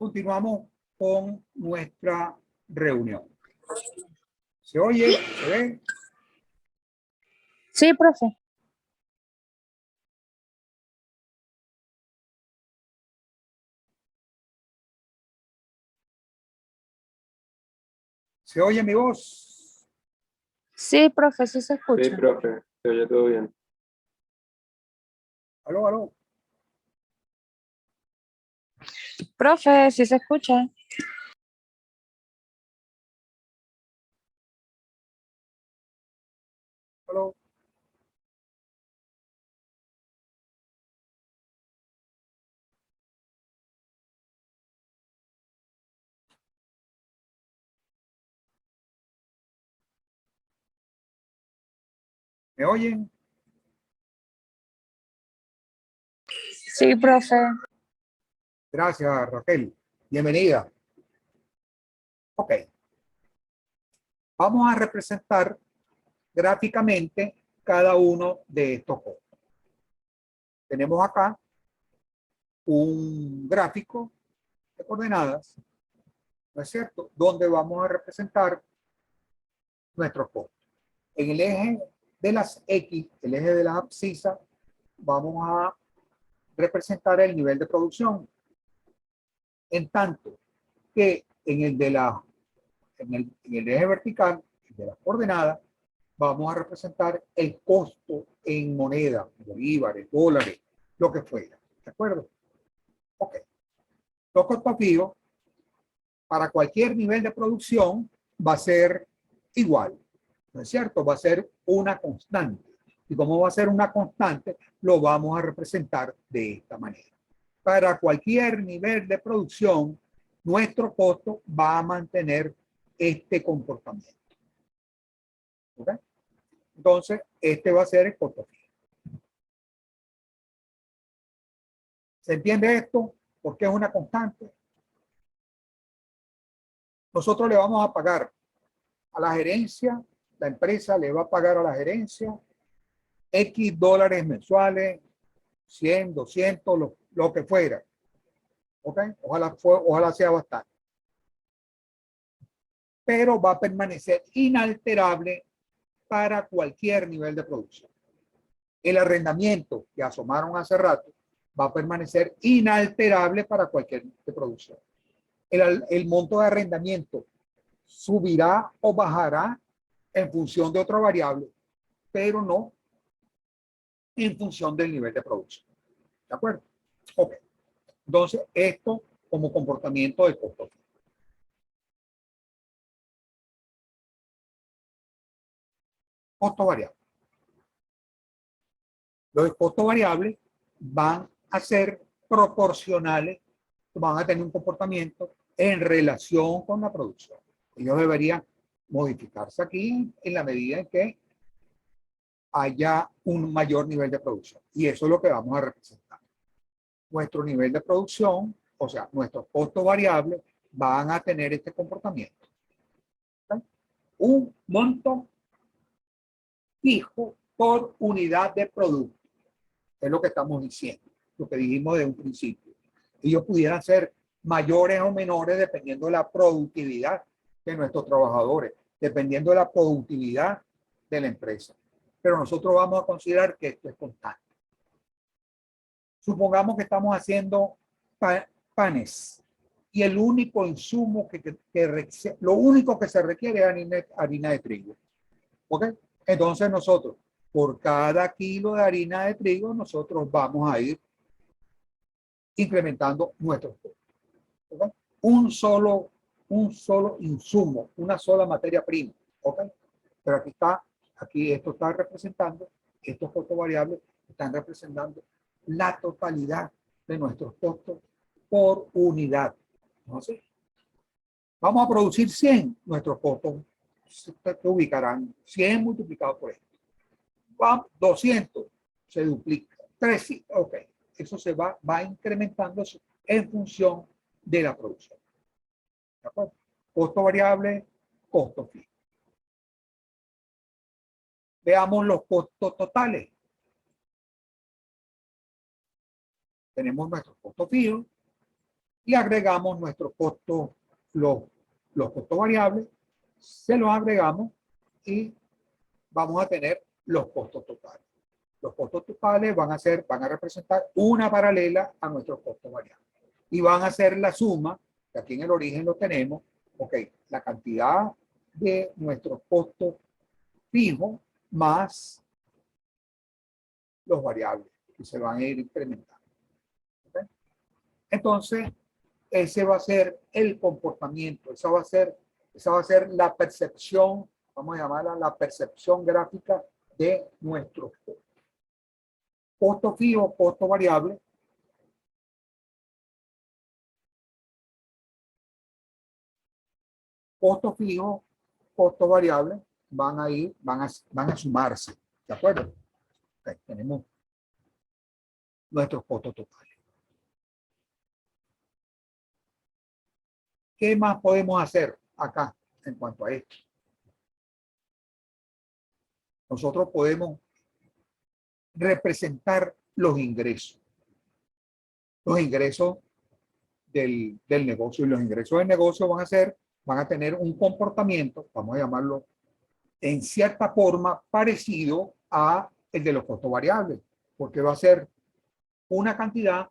Continuamos con nuestra reunión. ¿Se oye? ¿Se ve? Sí, profe. ¿Se oye mi voz? Sí, profe, sí se Sí, escucha. profe, se oye todo bien. Aló, aló. Profe, sí se escucha. Aló. ¿Me oyen? Sí, profe. Gracias, Raquel. Bienvenida. Ok. Vamos a representar gráficamente cada uno de estos costos. Tenemos acá un gráfico de coordenadas, ¿no es cierto? Donde vamos a representar nuestros costos. En el eje de las X, el eje de las abscisas, vamos a representar el nivel de producción. En tanto que en el eje vertical, el de las coordenadas, vamos a representar el costo en moneda, bolívares, dólares, lo que fuera. ¿De acuerdo? Ok. Los costos fijos para cualquier nivel de producción va a ser igual, ¿no es cierto? Va a ser una constante. Y como va a ser una constante, lo vamos a representar de esta manera. Para cualquier nivel de producción, nuestro costo va a mantener este comportamiento. ¿Ok? Entonces, este va a ser el costo fijo. ¿Se entiende esto? Porque es una constante. Nosotros le vamos a pagar a la gerencia, la empresa le va a pagar a la gerencia X dólares mensuales, 100, 200, lo que fuera. ¿Ok? Ojalá sea bastante. Pero va a permanecer inalterable para cualquier nivel de producción. El arrendamiento que asomaron hace rato va a permanecer inalterable para cualquier nivel de producción. El monto de arrendamiento subirá o bajará en función de otra variable, pero no en función del nivel de producción. ¿De acuerdo? Ok. Entonces, esto como comportamiento de costo. Costo variable. Los costos variables van a ser proporcionales, van a tener un comportamiento en relación con la producción. Ellos deberían modificarse aquí en la medida en que haya un mayor nivel de producción. Y eso es lo que vamos a representar. Nuestro nivel de producción, o sea, nuestros costos variables, van a tener este comportamiento. ¿Okay? Un monto fijo por unidad de producto. Es lo que estamos diciendo, lo que dijimos de un principio. Ellos pudieran ser mayores o menores dependiendo de la productividad de nuestros trabajadores, dependiendo de la productividad de la empresa. Pero nosotros vamos a considerar que esto es constante. Supongamos que estamos haciendo panes y el único insumo lo único que se requiere es harina de trigo. ¿Ok? Entonces nosotros, por cada kilo de harina de trigo, nosotros vamos a ir incrementando nuestros costos. ¿Okay? Un solo insumo, una sola materia prima. ¿Okay? Pero aquí esto está representando, estos costos variables están representando la totalidad de nuestros costos por unidad. Entonces, vamos a producir 100, nuestros costos se ubicarán 100 multiplicado por esto. 200 se duplica. 300, ok. Eso se va incrementando en función de la producción. ¿De acuerdo? Costo variable, costo fijo. Veamos los costos totales. Tenemos nuestros costos fijos y agregamos nuestros costos, los costos variables, se los agregamos y vamos a tener los costos totales. Los costos totales van a representar una paralela a nuestros costos variables. Y van a ser la suma, que aquí en el origen lo tenemos, ok, la cantidad de nuestros costos fijos más los variables que se van a ir incrementando. ¿Okay? Entonces, ese va a ser el comportamiento, esa va a ser la percepción, vamos a llamarla la percepción gráfica de nuestros costos. Costo fijo, costo variable. Costo fijo, costo variable van a sumarse. ¿De acuerdo? Okay, tenemos nuestros costos totales. ¿Qué más podemos hacer acá en cuanto a esto? Nosotros podemos representar los ingresos. Los ingresos del negocio. Y los ingresos del negocio van a tener un comportamiento, vamos a llamarlo, en cierta forma parecido a el de los costos variables, porque va a ser una cantidad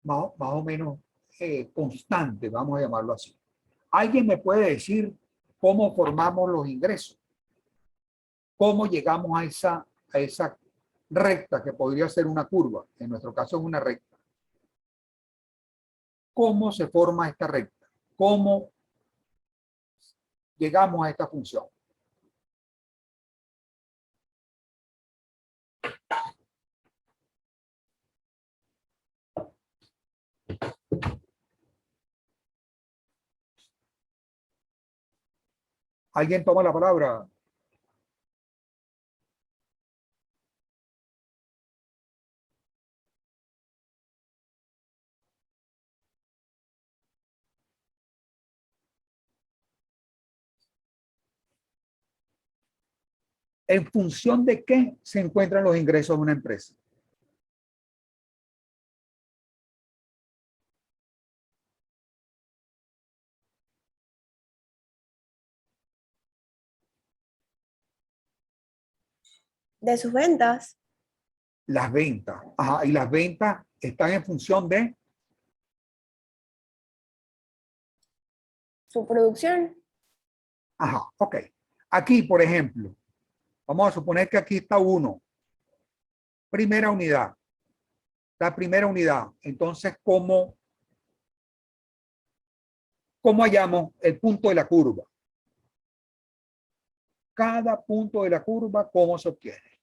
más o menos constante, vamos a llamarlo así. ¿Alguien me puede decir cómo formamos los ingresos? ¿Cómo llegamos a esa recta que podría ser una curva? En nuestro caso es una recta. ¿Cómo se forma esta recta? ¿Cómo llegamos a esta función? ¿Alguien toma la palabra? ¿En función de qué se encuentran los ingresos de una empresa? De sus ventas. Las ventas. Ajá, y las ventas están en función de Su producción. ajá, ok. Aquí, por ejemplo, vamos a suponer que aquí está 1. Primera unidad. La primera unidad. Entonces, ¿cómo hallamos el punto de la curva? Cada punto de la curva, ¿cómo se obtiene?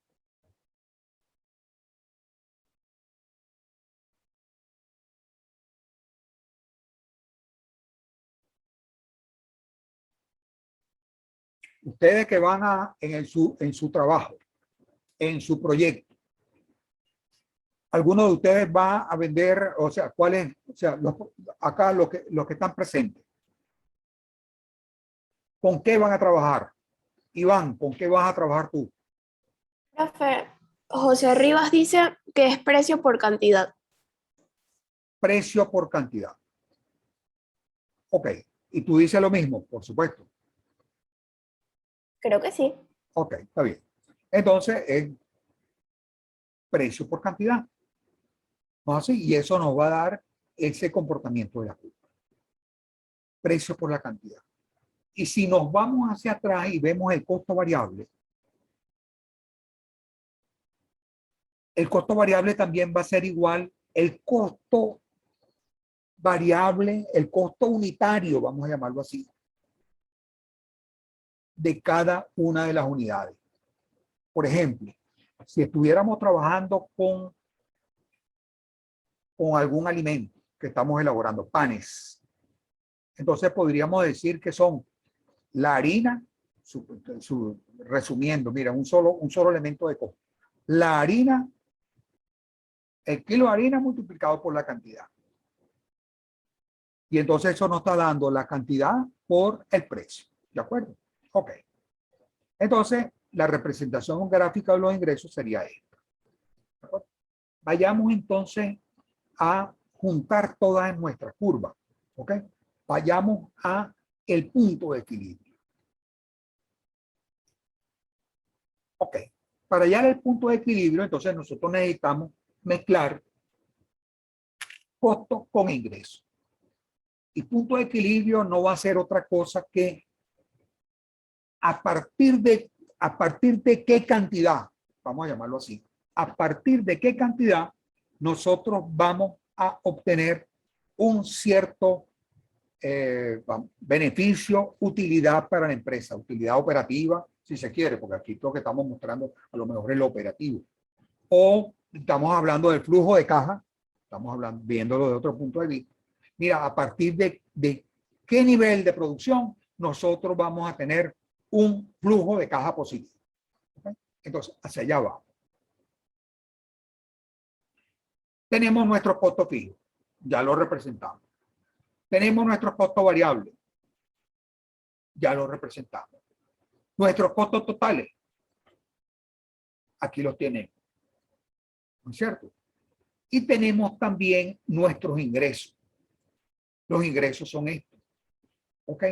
Ustedes que van en su trabajo, en su proyecto, ¿alguno de ustedes va a vender, o sea, cuáles, o sea, acá los que están presentes? ¿Con qué van a trabajar? Iván, ¿con qué vas a trabajar tú? Profe, José Rivas dice que es precio por cantidad. Precio por cantidad. Ok. Y tú dices lo mismo, por supuesto. Creo que sí. Ok, está bien. Entonces, es precio por cantidad. ¿No así? Y eso nos va a dar ese comportamiento de la curva. Precio por la cantidad. Y si nos vamos hacia atrás y vemos el costo variable también va a ser igual el costo variable, el costo unitario, vamos a llamarlo así, de cada una de las unidades. Por ejemplo, si estuviéramos trabajando con algún alimento que estamos elaborando, panes, entonces podríamos decir que son la harina, resumiendo, mira, un solo elemento de costo. La harina, el kilo de harina multiplicado por la cantidad. Y entonces eso nos está dando la cantidad por el precio. ¿De acuerdo? Ok. Entonces, la representación gráfica de los ingresos sería esta. Vayamos entonces a juntar todas nuestras curvas. ¿Ok? Vayamos a el punto de equilibrio. Ok. Para hallar el punto de equilibrio, entonces nosotros necesitamos mezclar costos con ingresos. Y punto de equilibrio no va a ser otra cosa que a partir de qué cantidad, vamos a llamarlo así, a partir de qué cantidad nosotros vamos a obtener un cierto beneficio, utilidad para la empresa, utilidad operativa, si se quiere, porque aquí lo que estamos mostrando a lo mejor es lo operativo. O estamos hablando del flujo de caja, estamos hablando, viéndolo de otro punto de vista. Mira, a partir de qué nivel de producción nosotros vamos a tener un flujo de caja positivo. ¿Okay? Entonces, hacia allá va. Tenemos nuestro costo fijo, ya lo representamos. Tenemos nuestros costos variables, ya lo representamos. Nuestros costos totales, aquí los tenemos, ¿no es cierto? Y tenemos también nuestros ingresos. Los ingresos son estos, ¿ok?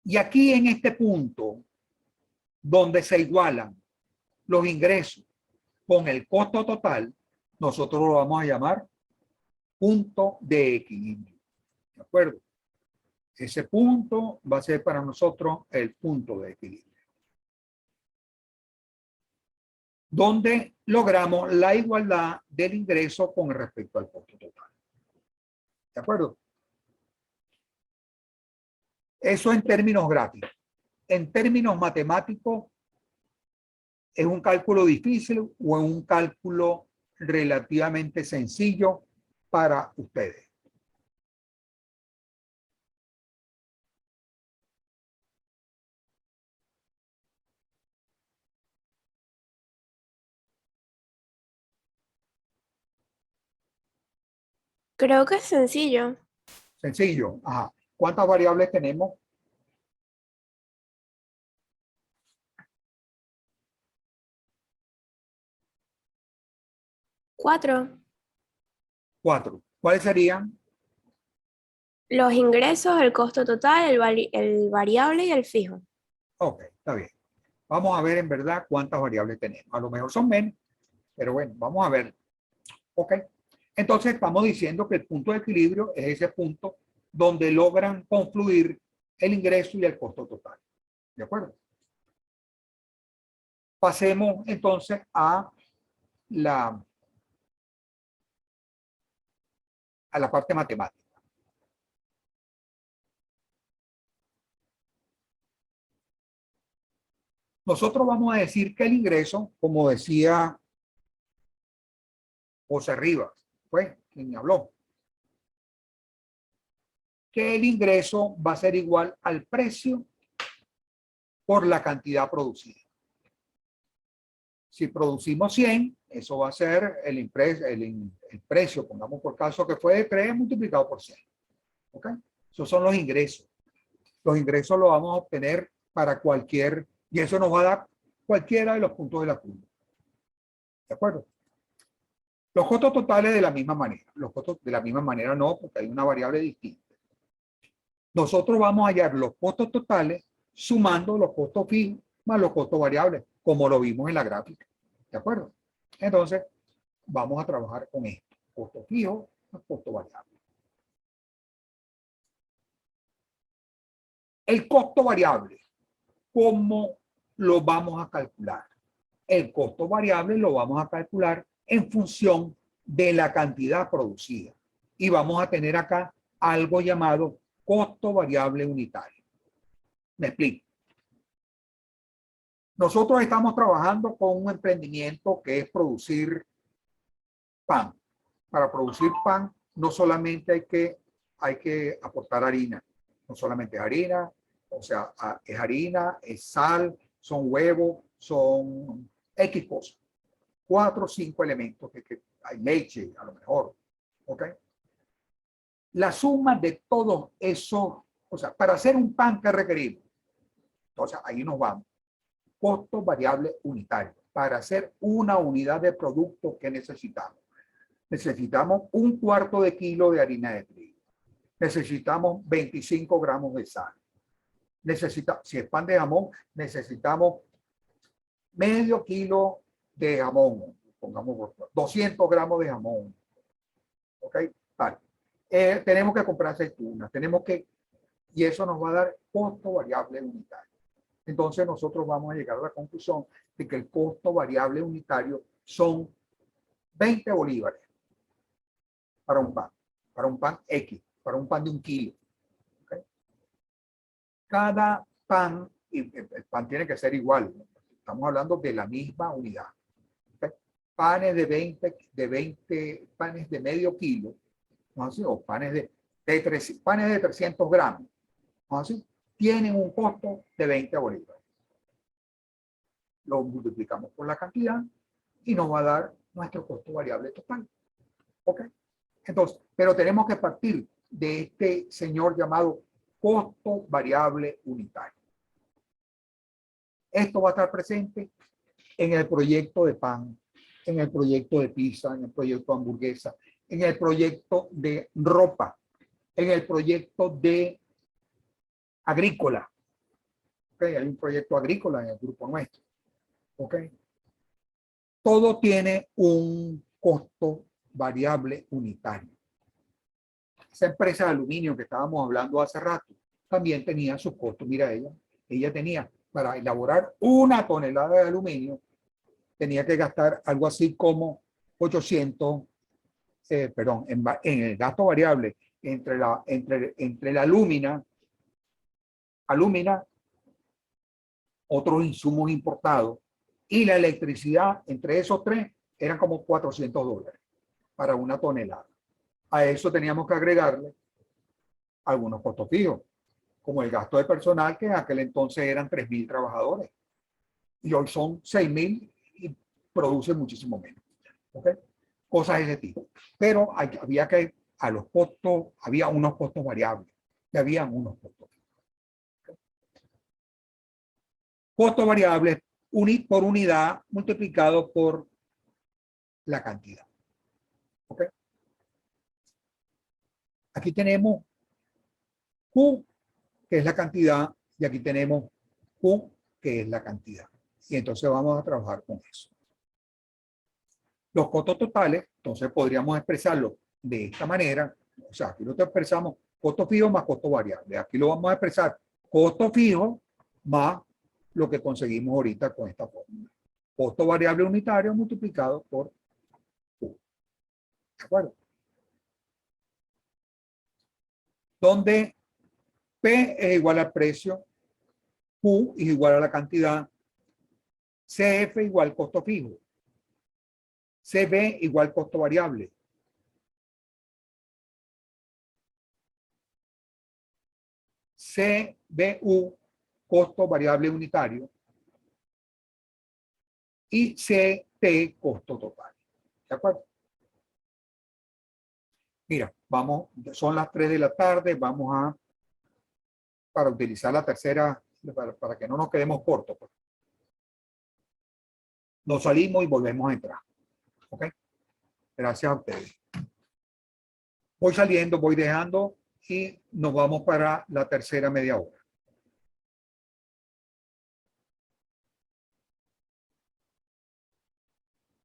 Y aquí en este punto, donde se igualan los ingresos con el costo total, nosotros lo vamos a llamar punto de equilibrio. ¿De acuerdo? Ese punto va a ser para nosotros el punto de equilibrio, donde logramos la igualdad del ingreso con respecto al costo total. ¿De acuerdo? Eso en términos gráficos. En términos matemáticos, ¿es un cálculo difícil o es un cálculo relativamente sencillo para ustedes? Creo que es sencillo. Sencillo. Ajá. ¿Cuántas variables tenemos? Cuatro. 4. ¿Cuáles serían? Los ingresos, el costo total, el variable y el fijo. Ok, está bien. Vamos a ver en verdad cuántas variables tenemos. A lo mejor son menos, pero bueno, vamos a ver. Ok. Entonces estamos diciendo que el punto de equilibrio es ese punto donde logran confluir el ingreso y el costo total. ¿De acuerdo? Pasemos entonces a la parte matemática. Nosotros vamos a decir que el ingreso, como decía José Rivas, fue quien me habló, que el ingreso va a ser igual al precio por la cantidad producida. Si producimos 100, eso va a ser el precio, pongamos por caso que fue de 3 multiplicado por 100. ¿Ok? Esos son los ingresos. Los ingresos los vamos a obtener para cualquier, y eso nos va a dar cualquiera de los puntos de la curva. ¿De acuerdo? Los costos totales de la misma manera. Los costos de la misma manera no, porque hay una variable distinta. Nosotros vamos a hallar los costos totales sumando los costos fijos más los costos variables, como lo vimos en la gráfica. ¿De acuerdo? Entonces, vamos a trabajar con esto. Costo fijo más costo variable. El costo variable, ¿cómo lo vamos a calcular? El costo variable lo vamos a calcular en función de la cantidad producida. Y vamos a tener acá algo llamado costo variable unitario. Me explico. Nosotros estamos trabajando con un emprendimiento que es producir pan. Para producir pan no solamente hay que aportar harina, no solamente es harina, o sea, es harina, es sal, son huevos, son X cosas. 4 o 5 elementos que hay leche, a lo mejor. ¿Ok? La suma de todos esos, o sea, para hacer un pan que requerimos. Entonces, ahí nos vamos. Costo variable unitario para hacer una unidad de producto que necesitamos. necesitamos 1/4 de kilo de harina de trigo. Necesitamos 25 gramos de sal. Si es pan de jamón, necesitamos medio kilo de jamón. Pongamos 200 gramos de jamón. ¿Ok? Vale. Tenemos que comprar aceitunas. Y eso nos va a dar costo variable unitario. Entonces nosotros vamos a llegar a la conclusión de que el costo variable unitario son 20 bolívares para un pan X, para un pan de 1 kilo. ¿Okay? Cada pan, y el pan tiene que ser igual, estamos hablando de la misma unidad. ¿Okay? Panes de 20 panes de medio kilo, ¿no? O panes de 300 gramos, ¿no? Tienen un costo de 20 bolívares. Lo multiplicamos por la cantidad y nos va a dar nuestro costo variable total. ¿Ok? Entonces, pero tenemos que partir de este señor llamado costo variable unitario. Esto va a estar presente en el proyecto de pan, en el proyecto de pizza, en el proyecto de hamburguesa, en el proyecto de ropa, en el proyecto de agrícola. ¿Okay? Hay un proyecto agrícola en el grupo nuestro. ¿Okay? Todo tiene un costo variable unitario. Esa empresa de aluminio que estábamos hablando hace rato también tenía sus costos. Mira, ella tenía para elaborar 1 tonelada de aluminio, tenía que gastar algo así como 800, en el gasto variable entre la alúmina, otros insumos importados y la electricidad, entre esos tres, eran como $400 para 1 tonelada. A eso teníamos que agregarle algunos costos fijos, como el gasto de personal, que en aquel entonces eran 3.000 trabajadores. Y hoy son 6.000 y producen muchísimo menos. ¿Okay? Cosas de ese tipo. Pero a los costos, había unos costos variables y habían unos costos. ¿Okay? Costo variable por unidad multiplicado por la cantidad. ¿Ok? Aquí tenemos Q, que es la cantidad, y aquí tenemos Q, que es la cantidad. Y entonces vamos a trabajar con eso. Los costos totales, entonces podríamos expresarlo de esta manera. O sea, aquí lo expresamos costo fijo más costo variable. Aquí lo vamos a expresar costo fijo más lo que conseguimos ahorita con esta fórmula. Costo variable unitario multiplicado por Q. ¿De acuerdo? Donde P es igual al precio, Q es igual a la cantidad, CF igual costo fijo, CB igual costo variable, CBU costo variable unitario y CT costo total. ¿De acuerdo? Mira, son las 3 de la tarde, para utilizar la tercera, para que no nos quedemos cortos. Pues. Nos salimos y volvemos a entrar. ¿Ok? Gracias a ustedes. Voy saliendo, voy dejando y nos vamos para la tercera media hora.